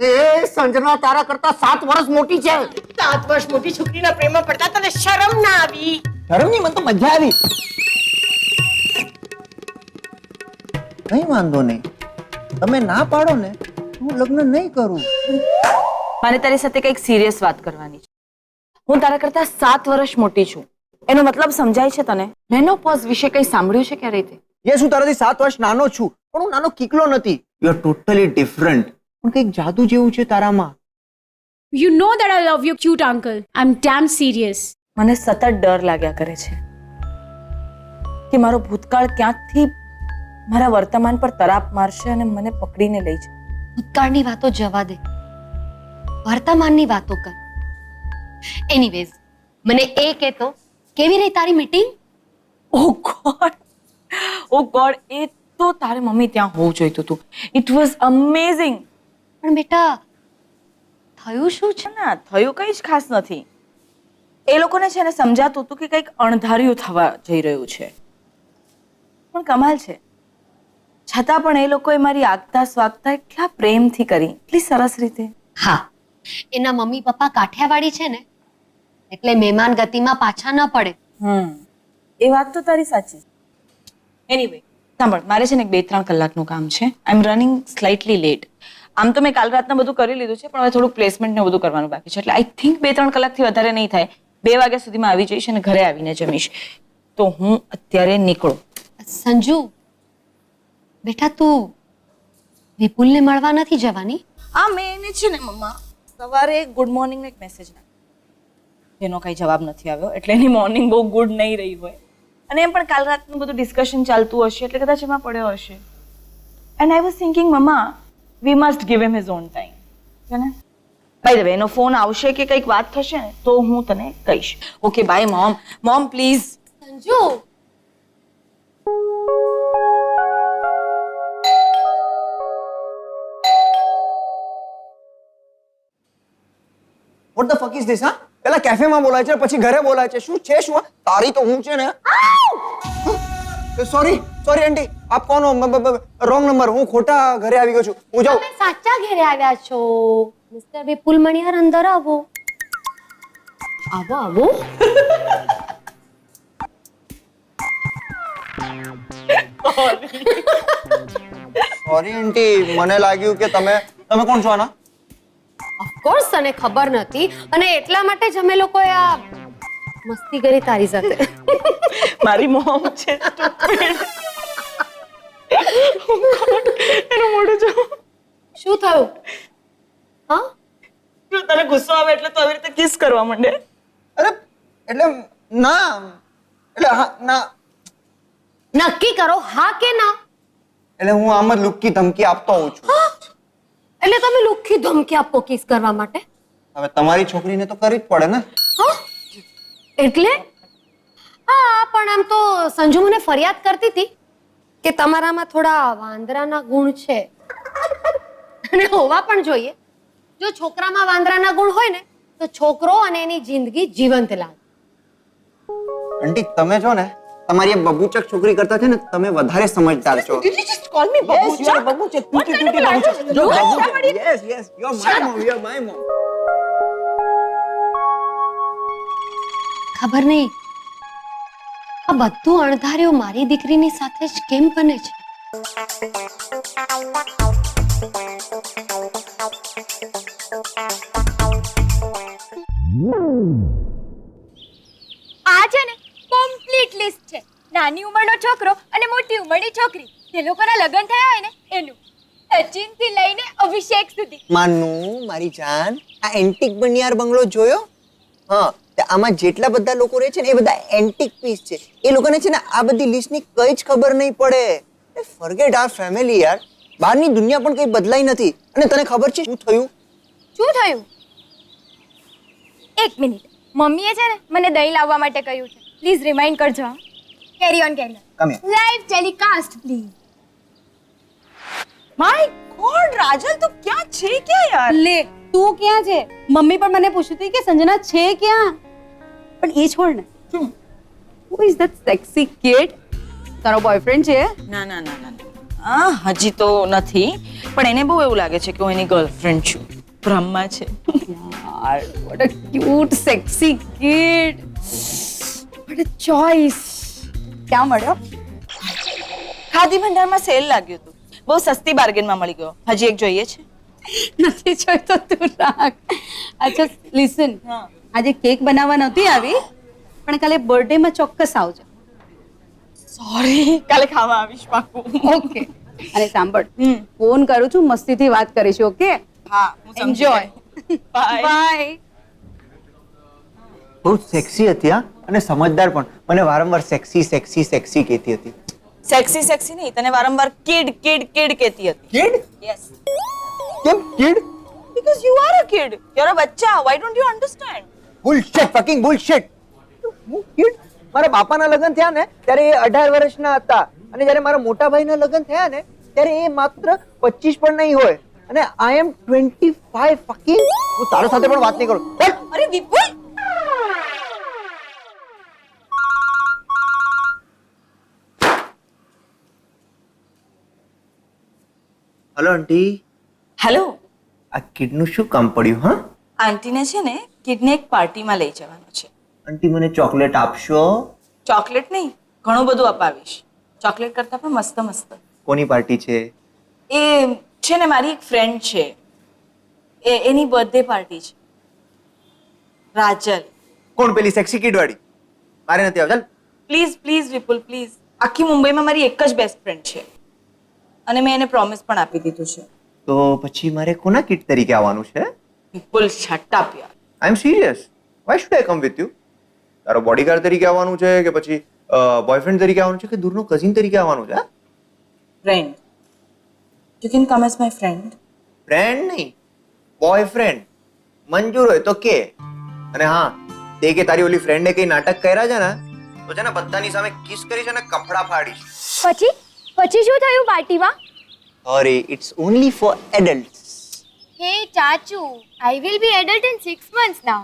એ સંજના તારા કરતા 7 વર્ષ મોટી છે. 7 વર્ષ મોટી છોકરીના પ્રેમમાં પડતા તને શરમ ના આવી? શરમ નહીં, મને તો મજા આવી. નહીં વાંધો નહીં, તમે ના પાડો ને હું લગ્ન નહીં કરું. મારે તારી સાથે કંઈક સિરિયસ વાત કરવાની છે. હું તારા કરતા 7 વર્ષ મોટી છું. એનો મતલબ સમજાય છે તને? મેનોપોઝ વિશે કંઈ સાંભળ્યું છે ક્યારે તે? યસ, હું તારાથી 7 વર્ષ નાનો છું, પણ હું નાનો કિકલો નથી. You are totally different. પણ કંઈક જાદુ જેવું છે તારામાં. You know that I love you, cute uncle. I'm damn serious. મને સતત ડર લાગ્યા કરે છે કે મારો ભૂતકાળ ક્યાંકથી મારા વર્તમાન પર તરાપ મારશે અને મને પકડીને લઈ જાય. ભૂતકાળની વાતો જવા દે, વર્તમાનની વાતો કર. એનીવેઝ, મને એ કહેતો કેવી રહી તારી મીટિંગ? ઓ ગોડ, એ તો તારે મમ્મી ત્યાં હોવું જોઈતું હતું. It was amazing. પણ બેટા થયું શું છે? ના થયું કંઈ જ ખાસ નથી. એ લોકોને છે ને સમજાતું હતું કે કંઈક અણધાર્યું થવા જઈ રહ્યું છે. પણ કમાલ છે, છતાં પણ એ લોકોએ મારી આગતા સ્વાગતા એટલા પ્રેમથી કરી, એટલી સરસ રીતે. હા, એના મમ્મી પપ્પા કાઠિયાવાડી છે ને, એટલે મહેમાન ગતિમાં પાછા ન પડે. એ વાત તો તારી સાચી. એનીવે, સાંભળ, મારે છે ને 2-3 કલાકનું કામ છે. આઈ એમ રનિંગ સ્લાઇટલી લેટ. આમ તો મેં કાલ રાતના બધું કરી લીધું છે, પણ હવે થોડુંક પ્લેસમેન્ટ ને બધું કરવાનું બાકી છે. એટલે આઈ થિંક 2-3 કલાકથી વધારે નહીં થાય. 2 વાગ્યા સુધીમાં આવી જઈશ અને ઘરે આવીને જમીશ. તો હું અત્યારે નીકળું. સંજુ બેટા, તું વિપુલને મળવા નથી જવાની? મેં એને છે ને મમ્મા સવારે ગુડ મોર્નિંગનો એક મેસેજ નાખ્યો, જેનો કઈ જવાબ નથી આવ્યો. એટલે એની મોર્નિંગ બહુ ગુડ નહીં રહી હોય. અને એમ પણ કાલ રાતનું બધું ડિસ્કશન ચાલતું હશે, એટલે કદાચ એમાં પડ્યો હશે. And I was thinking, mamma we must give him his own time. છે ને? બાય ધ વે, એનો ફોન આવશે કે કંઈક વાત થશે ને તો હું તને કહીશ. Okay bye mom. Mom please. Sanju, vote the fuck is this? હા, પેલા કેફેમાં બોલાય છે, પછી ઘરે બોલાય છે. શું છે શું? તારી તો હું છે ને. સોરી આંટી, આપ કોનો? Wrong number. હું ખોટા ઘરે આવી ગયો છું. હું જાઉં. તમે સાચા ઘરે આવ્યા છો. મિસ્ટર વિપુલ મણિયાર, અંદર આવો. આવો. સોરી આંટી, મને લાગ્યું કે તમે કોણ છો આના? ઓફકોર્સ તને ખબર નથી, અને એટલા માટે જ અમે લોકોએ આ મસ્તી કરી તારી સાથે. મારી મોમ છે. એનું મોઢું જો. શું થયું? હા, જો તને ગુસ્સો આવે એટલે તો આવી રીતે કિસ કરવા માંડે. અરે એટલે ના, એટલે હા ના. નક્કી કરો, હા કે ના. એટલે હું આમ જ લુક્કી ધમકી આપતો હોઉં છું. એટલે તમે લુખ્ખી ધમકી આપો કિસ કરવા માટે? હવે તમારી છોકરીને તો કરવી જ પડે ને. હા, એટલે હા, પણ આમ તો સંજુ મને ફરિયાદ કરતી હતી કે તમારામાં થોડા વાંદરાના ગુણ છે, અને હોવા પણ જોઈએ. જો છોકરામાં વાંદરાના ગુણ હોય ને તો છોકરો અને એની જિંદગી જીવંત લાગે. આંટી, તમે છો ને, તમારી એ બબુચક છોકરી કરતા છે ને, તમે વધારે સમજદાર છો. Call me Yes, you are બબુચક. Tutti બબુચક. જો બબુચક. Yes, you are my mom. ખબર નહીં આ બધું અણધાર્યું મારી દીકરીની સાથે જ કેમ બને છે. આ છે ને કમ્પ્લીટ લિસ્ટ છે. નાની ઉંમરનો છોકરો અને મોટી ઉંમરની છોકરી, જે લોકોના લગ્ન થયા હોય ને એનું. સચિન થી લઈને અભિષેક સુધી. માનું મારી જાન, આ એન્ટિક બનિયાર બંગલો જોયો? હા, આમાં જેટલા બધા લોકો રહે છે ને એ બધા એન્ટિક પીસ છે. એ લોકોને છે ને આ બધી લિસ્ટની કઈ જ ખબર નહીં પડે. ફોરગેટ આર ફેમિલી યાર. બહારની દુનિયા પણ કઈ બદલાઈ નથી. અને તને ખબર છે શું થયું? શું થયું? એક મિનિટ, મમ્મીએ છે ને મને દહીં લાવવા માટે કહ્યું છે. પ્લીઝ રિમાઇન્ડ કરજો. કેરી on. Come here. Live telecast please. My God, Rajal તું ક્યાં છે? ક્યાં યાર? લે, તું ક્યાં છે? મમ્મી પણ મને પૂછતી હતી કે સંજના છે ક્યાં? પણ એ છોડ ને. Who is that sexy kid? તારો બોયફ્રેન્ડ છે? ના હજી તો નથી. પણ એને બહુ એવું લાગે છે કે હું એની ગર્લફ્રેન્ડ છું. ભ્રમમાં છે. Yaar, what a cute, sexy kid. What a choice. ક્યાં મળ્યો? ખાદી ભંડારમાં સેલ લાગ્યું હતું. બહુ સસ્તી બાર્ગેનમાં મળી ગયો. હજી એક જોઈએ છે? નથી જોઈ તો તું રાખ. અચ્છા લિસન, આજે કેક બનાવવા નહોતી આવી, પણ કાલે બર્થડે માં ચોક્કસ આવજો. સોરી, કાલે ખાવા આવીશ પાક્કું. ઓકે. અને સાંભળ, ફોન કરું છું, મસ્તીથી વાત કરીશું. ઓકે? હા, હું એન્જોય. બાય. બાય. બહુ સેક્સી હતી હા, અને સમજદાર પણ. મને વારંવાર સેક્સી સેક્સી સેક્સી કહેતી હતી. સેક્સી સેક્સી નહીં, તને વારંવાર કિડ કિડ કિડ કહેતી હતી. કિડ? યસ. કેમ kid? Because you are a kid. You're a બચ્ચા. Why don't you understand? Bullshit, fucking bullshit. હું કિડ? મારા બાપાના લગ્ન થયા ને ત્યારે એ 18 વર્ષના હતા, અને જ્યારે મારા મોટા ભાઈના લગ્ન થયા ને ત્યારે એ માત્ર 25 પણ નહીં હોય, અને આઈ એમ 25 ફકિંગ. હું તારા સાથે પણ વાત નહીં કરું. અરે વિપુલ, હેલો આંટી. હેલો. આ કિડનું શું કામ પડ્યું હા? આંટીને છે ને કિડને એક પાર્ટીમાં લઈ જવાનો છે. આંટી મને ચોકલેટ આપશો? ચોકલેટ નહીં, ઘણું બધું અપાવીશ. ચોકલેટ કરતાં પણ મસ્ત મસ્ત. કોની પાર્ટી છે? એ છે ને મારી એક ફ્રેન્ડ છે, એની બર્થડે પાર્ટી છે. રાજલ. કોણ પેલી સેક્સી કિડ વાળી? મારે નથી આવ. ચાલ. Please please Vipul please. આખી મુંબઈમાં મારી એક જ બેસ્ટ ફ્રેન્ડ છે, અને મેં એને પ્રોમિસ પણ આપી દીધું છે. તો પછી મારે કોના કિડ તરીકે આવવાનું છે? વિપુલ શટ અપ યાર. I am serious. Why should I come with you? તારો બોડીગાર્ડ તરીકે આવવાનું છે કે પછી બોયફ્રેન્ડ તરીકે આવવાનું છે કે દૂરનો કઝિન તરીકે આવવાનું છે? Friend. You can come as my friend. Friend નહીં, બોયફ્રેન્ડ. મંજૂર હોય તો કે. અને હા, તે કે તારી ઓલી ફ્રેન્ડે કઈ નાટક કર્યા છે ને તો છે ને બધાની સામે કિસ કરીશ અને કપડા ફાડીશ. પછી શું થયું પાર્ટીમાં? અરે ઇટ્સ ઓન્લી ફોર એડલ્ટ્સ. હે ચાચુ, I will be adult in 6 months now.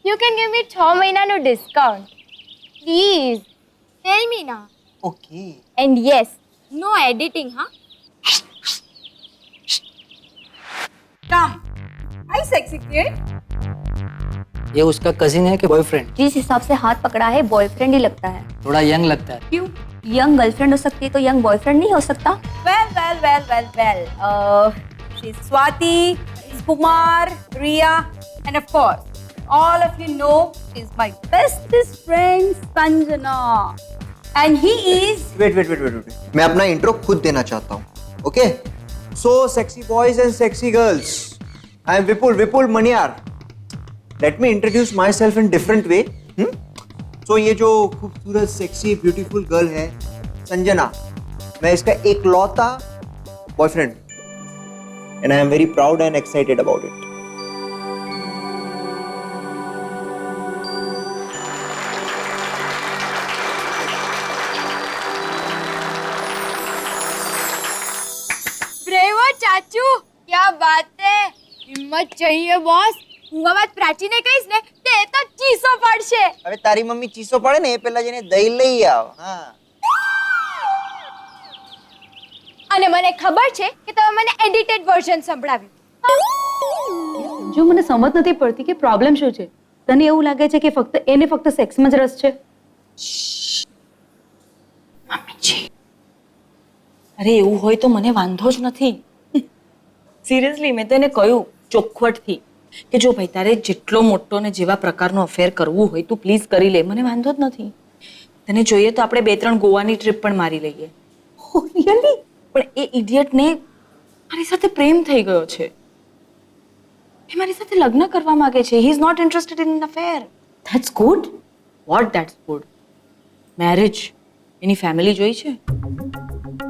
You can give me 6 મહિનાનું discount. Please, tell me now. Okay. And yes, no editing, huh? Come. Hi, sexy kid. ये उसका कजिन है कि boyfriend? जिस हिसाब से हाथ पकड़ा है बॉयफ्रेंड ही लगता है. थोड़ा यंग लगता है. क्यों? यंग गर्लफ्रेंड हो सकती है तो यंग बॉयफ्रेंड नहीं हो सकता? Well. She's Swati, she's Kumar, Riya, and of course, all of you know she's my bestest friend Sanjana. And he is. Wait. मैं अपना इंट्रो खुद देना चाहता हूँ. Okay? So sexy boys and sexy girls, I am Vipul Maniyar. Let me introduce myself in different way. So ये जो खूबसूरत sexy beautiful girl है संजना, मैं इसका एकलौता boyfriend, and I am very proud and excited about it. Bravo चाचू, क्या बात है. हिम्मत चाहिए बॉस. હું આ વાત પ્રાચીને કહીશ ને તે તો ચીસો પડશે. હવે તારી મમ્મી ચીસો પડે ને એ પહેલા જઈને દહીં લઈ આવ. હા. અને મને ખબર છે કે તમે મને એડિટેડ વર્ઝન સંભળાવ્યું. જો મને સમજ નથી પડતી કે પ્રોબ્લેમ શું છે. તને એવું લાગે છે કે ફક્ત સેક્સમાં જ રસ છે? મમ્મીજી, અરે એવું હોય તો મને વાંધો જ નથી. સિરિયસલી, મેં તેને કહ્યું ચોખવટથી કે જો ભાઈ તારે જેટલો મોટો ને જેવા પ્રકારનો અફેર કરવું હોય તું પ્લીઝ કરી લે, મને વાંધો જ નથી. તને જોઈએ તો આપણે 2-3 ગોવાની ટ્રીપ પણ મારી લઈએ. રિયલી? પણ એ ઇડિયટને મારી સાથે પ્રેમ થઈ ગયો છે. એ મારી સાથે લગ્ન કરવા માંગે છે. He is not interested in an affair. That's good. What that's good? Marriage, એની ફેમિલી જોઈ છે?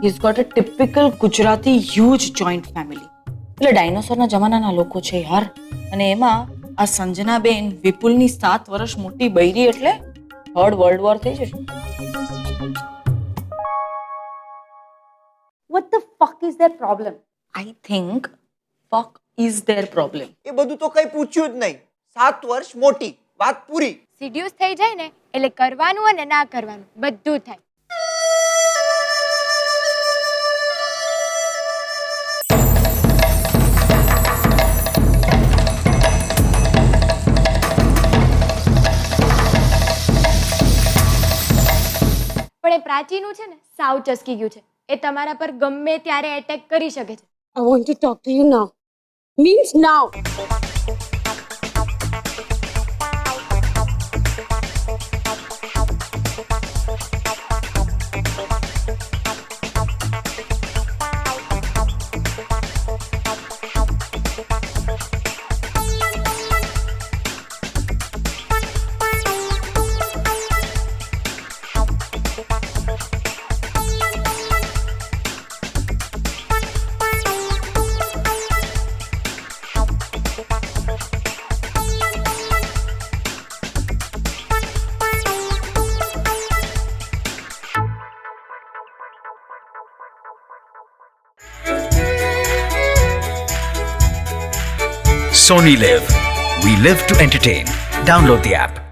He is got a typical Gujarati huge joint family. એટલે ડાયનોસોરના જમાનાના લોકો છે યાર. અને એમાં આ સંજનાબેન વિપુલની 7 વર્ષ મોટી બૈરી, એટલે થર્ડ વર્લ્ડ વોર થઈ જશે. What the fuck is their problem? I think fuck is their problem. એ બધું તો કઈ પૂછ્યું જ નહીં. 7 વર્ષ મોટી, વાત પૂરી. સિડ્યુસ થઈ જાય ને એટલે કરવાનું અને ના કરવાનું બધું થાય. પ્રાચીનું છે ને સાવ ચસકી ગયું છે. એ તમારા પર ગમે ત્યારે એટેક કરી શકે છે. I want to talk to you now. Means now. Sony Live. We live to entertain. Download the app.